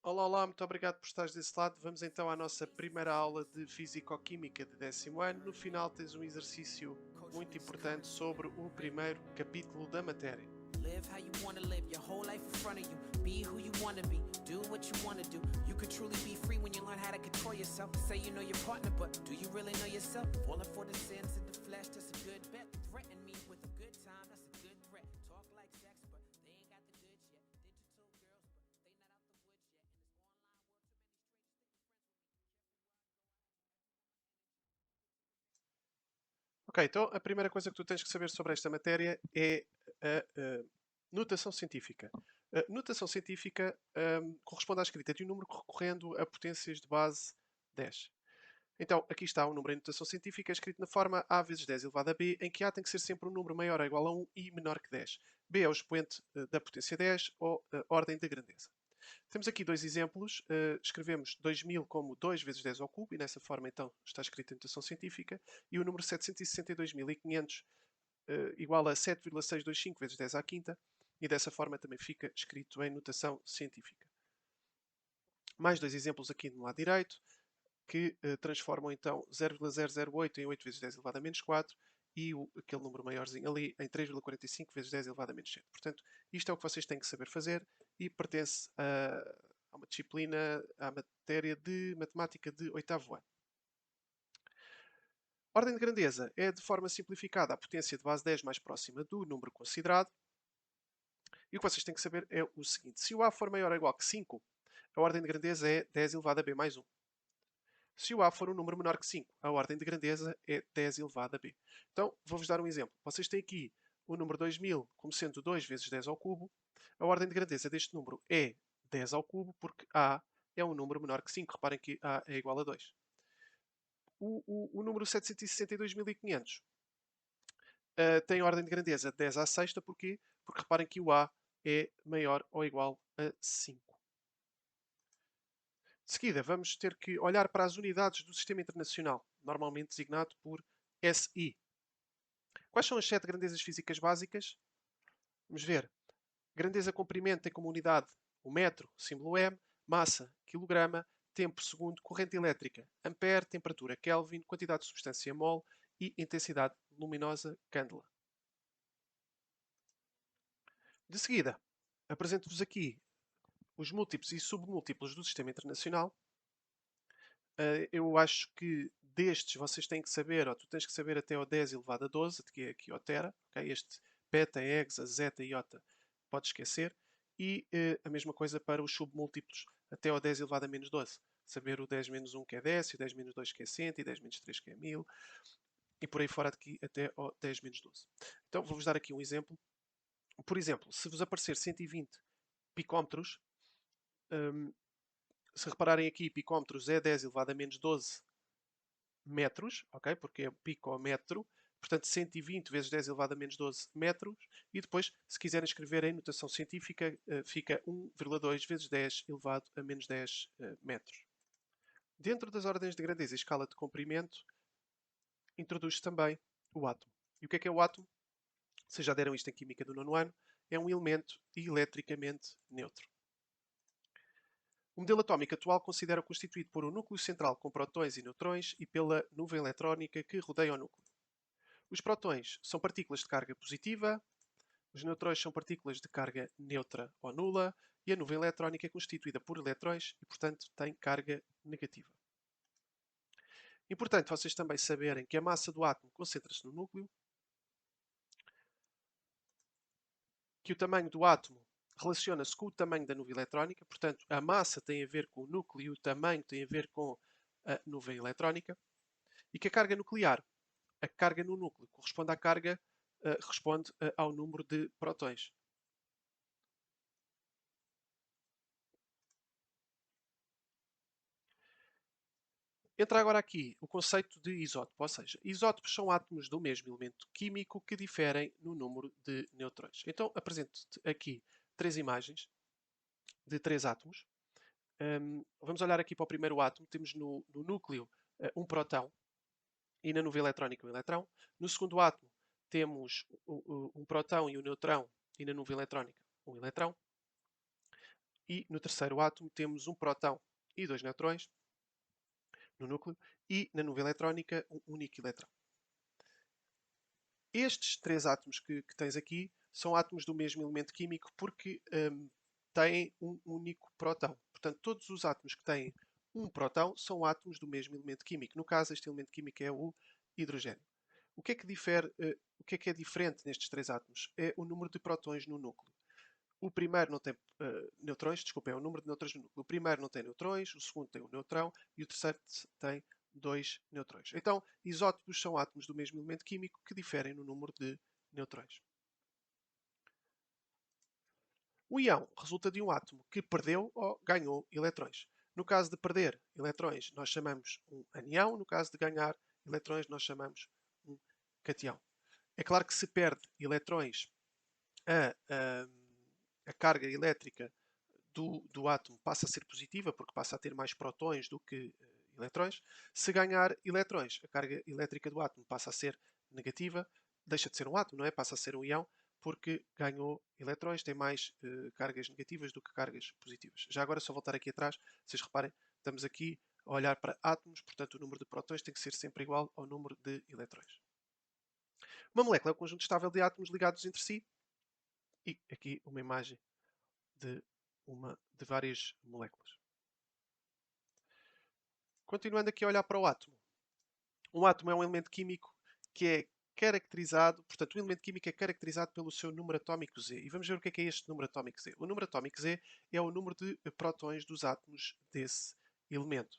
Olá, olá, muito obrigado por estares desse lado. Vamos então à nossa primeira aula de Físico-Química de 10º ano. No final tens um exercício muito importante sobre o primeiro capítulo da matéria. Live how you want to live, your whole life in front of you. Be who you want to be, do what you want to do. You can truly be free when you learn how to control yourself. Say you know your partner, but do you really know yourself? Falling for the sins of the flesh, that's a good bet. Threaten me with a good time, that's a good threat. Talk like sex, but they ain't got the goods yet. Digital girls, but they not out the woods yet. In this online world, too many strangers thinking friends with me. Ok, então a primeira coisa que tu tens que saber sobre esta matéria é a notação científica. A notação científica corresponde à escrita de um número recorrendo a potências de base 10. Então, aqui está um número em notação científica escrito na forma a vezes 10 elevado a b, em que a tem que ser sempre um número maior ou igual a 1 e menor que 10. B é o expoente da potência 10 ou ordem de grandeza. Temos aqui dois exemplos. Escrevemos 2000 como 2 vezes 10 ao cubo, e nessa forma então está escrito em notação científica, e o número 762.500 igual a 7,625 vezes 10 à quinta, e dessa forma também fica escrito em notação científica. Mais dois exemplos aqui no lado direito, que transformam então 0,008 em 8 vezes 10 elevado a menos 4 e aquele número maiorzinho ali em 3,45 vezes 10 elevado a menos 7. Portanto, isto é o que vocês têm que saber fazer e pertence a uma disciplina, à matéria de matemática de 8º ano. Ordem de grandeza é, de forma simplificada, a potência de base 10 mais próxima do número considerado. E o que vocês têm que saber é o seguinte: se o A for maior ou igual que 5, a ordem de grandeza é 10 elevado a B mais 1. Se o A for um número menor que 5, a ordem de grandeza é 10 elevado a B. Então, vou-vos dar um exemplo. Vocês têm aqui o número 2000 como sendo 2 vezes 10 ao cubo. A ordem de grandeza deste número é 10 ao cubo, porque A é um número menor que 5. Reparem que A é igual a 2. O número 762.500 tem ordem de grandeza 10 à sexta. Porquê? Porque reparem que o A é maior ou igual a 5. De seguida, vamos ter que olhar para as unidades do Sistema Internacional, normalmente designado por SI. Quais são as 7 grandezas físicas básicas? Vamos ver. Grandeza comprimento tem como unidade o metro, símbolo M, massa, quilograma, tempo segundo, corrente elétrica, ampere, temperatura Kelvin, quantidade de substância mol e intensidade luminosa candela. De seguida, apresento-vos aqui os múltiplos e submúltiplos do Sistema Internacional. Eu acho que destes vocês têm que saber, ou tu tens que saber até ao 10 elevado a 12, que é aqui o tera. Okay? Este beta, hexa, zeta e iota pode esquecer. E a mesma coisa para os submúltiplos até ao 10 elevado a menos 12. Saber o 10 menos 1 que é 10, e o 10 menos 2 que é 100, e 10 menos 3 que é 1000. E por aí fora daqui até ao 10 menos 12. Então vou-vos dar aqui um exemplo. Por exemplo, se vos aparecer 120 picómetros, um, se repararem aqui, picómetros é 10 elevado a menos 12 metros, ok? Porque é picómetro. Portanto, 120 vezes 10 elevado a menos 12 metros. E depois, se quiserem escrever em notação científica, fica 1,2 vezes 10 elevado a menos 10 metros. Dentro das ordens de grandeza e escala de comprimento, introduz também o átomo. E o que é o átomo? Vocês já deram isto em Química do nono ano. É um elemento eletricamente neutro. O modelo atómico atual considera-o constituído por um núcleo central com prótons e neutrões e pela nuvem eletrónica que rodeia o núcleo. Os prótons são partículas de carga positiva, os neutrões são partículas de carga neutra ou nula e a nuvem eletrónica é constituída por eletrões e, portanto, tem carga negativa. Importante vocês também saberem que a massa do átomo concentra-se no núcleo, que o tamanho do átomo relaciona-se com o tamanho da nuvem eletrónica, portanto, a massa tem a ver com o núcleo e o tamanho tem a ver com a nuvem eletrónica, e que a carga nuclear, a carga no núcleo, corresponde à carga, responde ao número de prótons. Entra agora aqui o conceito de isótopo, ou seja, isótopos são átomos do mesmo elemento químico que diferem no número de neutrões. Então, apresento-te aqui três imagens de três átomos. Vamos olhar aqui para o primeiro átomo. Temos no núcleo um próton e na nuvem eletrónica um eletrão. No segundo átomo temos um próton e um neutrão e na nuvem eletrónica um eletrão. E no terceiro átomo temos um próton e 2 neutrões no núcleo e na nuvem eletrónica um único elétron. Estes 3 átomos que tens aqui são átomos do mesmo elemento químico porque têm um único próton. Portanto, todos os átomos que têm um próton são átomos do mesmo elemento químico. No caso, este elemento químico é o hidrogênio. O que é que difere, o que é diferente nestes 3 átomos? É o número de prótons no núcleo. O primeiro não tem neutrões, desculpa, é o número de neutrões no núcleo. O primeiro não tem neutrões, o segundo tem um neutrão e o terceiro tem 2 neutrões. Então, isótopos são átomos do mesmo elemento químico que diferem no número de neutrões. O íon resulta de um átomo que perdeu ou ganhou eletrões. No caso de perder eletrões, nós chamamos um anião. No caso de ganhar eletrões, nós chamamos um catião. É claro que se perde eletrões, a carga elétrica do átomo passa a ser positiva, porque passa a ter mais prótons do que eletrões. Se ganhar eletrões, a carga elétrica do átomo passa a ser negativa, deixa de ser um átomo, não é? Passa a ser um íon, porque ganhou eletrões, tem mais cargas negativas do que cargas positivas. Já agora, só voltar aqui atrás, vocês reparem, estamos aqui a olhar para átomos, portanto o número de prótons tem que ser sempre igual ao número de eletrões. Uma molécula é um conjunto estável de átomos ligados entre si, e aqui uma imagem de várias moléculas. Continuando aqui a olhar para o átomo. Um átomo é um elemento químico que é caracterizado, portanto, o elemento químico é caracterizado pelo seu número atómico Z. E vamos ver o que é este número atómico Z. O número atómico Z é o número de prótons dos átomos desse elemento.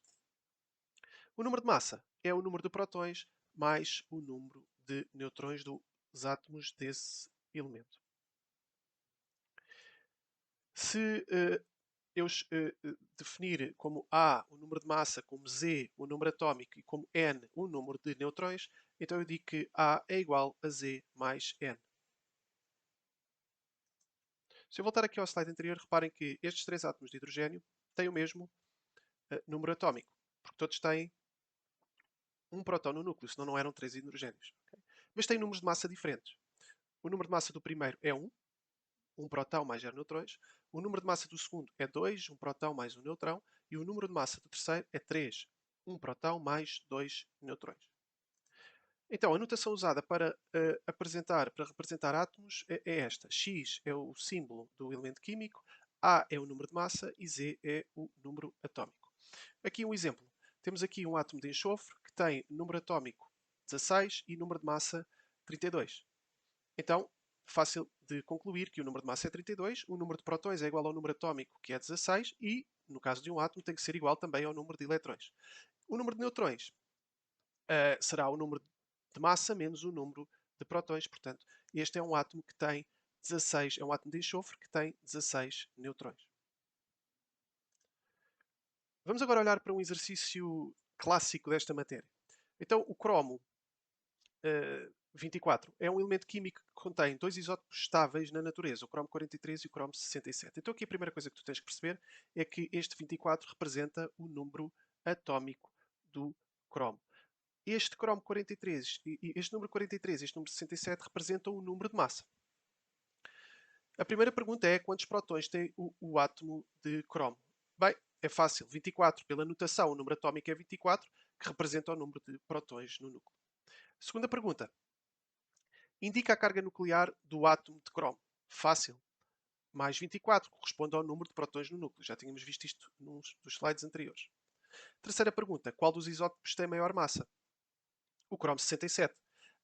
O número de massa é o número de prótons mais o número de neutrões dos átomos desse elemento. Se eu definir como A o número de massa, como Z o número atómico e como N o número de neutrões, então eu digo que A é igual a Z mais N. Se eu voltar aqui ao slide anterior, reparem que estes 3 átomos de hidrogênio têm o mesmo número atómico, porque todos têm um próton no núcleo, senão não eram 3 hidrogénios. Okay? Mas têm números de massa diferentes. O número de massa do primeiro é 1, um próton mais 0 neutrões. O número de massa do segundo é 2, um próton mais um neutrão. E o número de massa do terceiro é 3, um próton mais 2 neutrões. Então, a notação usada para representar átomos é esta. X é o símbolo do elemento químico, A é o número de massa e Z é o número atómico. Aqui um exemplo. Temos aqui um átomo de enxofre que tem número atómico 16 e número de massa 32. Então, fácil de concluir que o número de massa é 32, o número de prótons é igual ao número atómico, que é 16, e, no caso de um átomo, tem que ser igual também ao número de eletrões. O número de neutrões será o número de massa menos o número de prótons. Portanto, este é um átomo que tem 16, é um átomo de enxofre que tem 16 neutrões. Vamos agora olhar para um exercício clássico desta matéria. Então, o cromo 24 é um elemento químico que contém 2 isótopos estáveis na natureza, o cromo 43 e o cromo 67. Então aqui a primeira coisa que tu tens que perceber é que este 24 representa o número atómico do cromo. Este cromo 43, este número 43 e este número 67 representam o número de massa. A primeira pergunta é quantos prótons tem o átomo de cromo? Bem, é fácil. 24, pela notação, o número atómico é 24, que representa o número de prótons no núcleo. Segunda pergunta. Indica a carga nuclear do átomo de cromo. Fácil. Mais 24, corresponde ao número de prótons no núcleo. Já tínhamos visto isto num dos slides anteriores. Terceira pergunta. Qual dos isótopos tem maior massa? O cromo 67.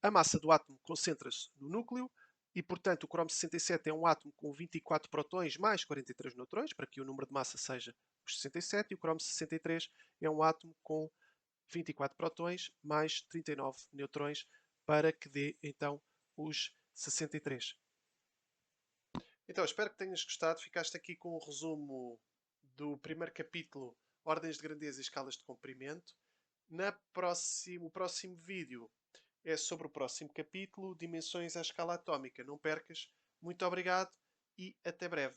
A massa do átomo concentra-se no núcleo e, portanto, o cromo 67 é um átomo com 24 prótons mais 43 neutrões, para que o número de massa seja os 67, e o cromo 63 é um átomo com 24 prótons mais 39 neutrões, para que dê, então, os 63. Então, espero que tenhas gostado. Ficaste aqui com um resumo do primeiro capítulo, Ordens de Grandeza e Escalas de Comprimento. O próximo vídeo é sobre o próximo capítulo, Dimensões à Escala Atómica. Não percas. Muito obrigado e até breve.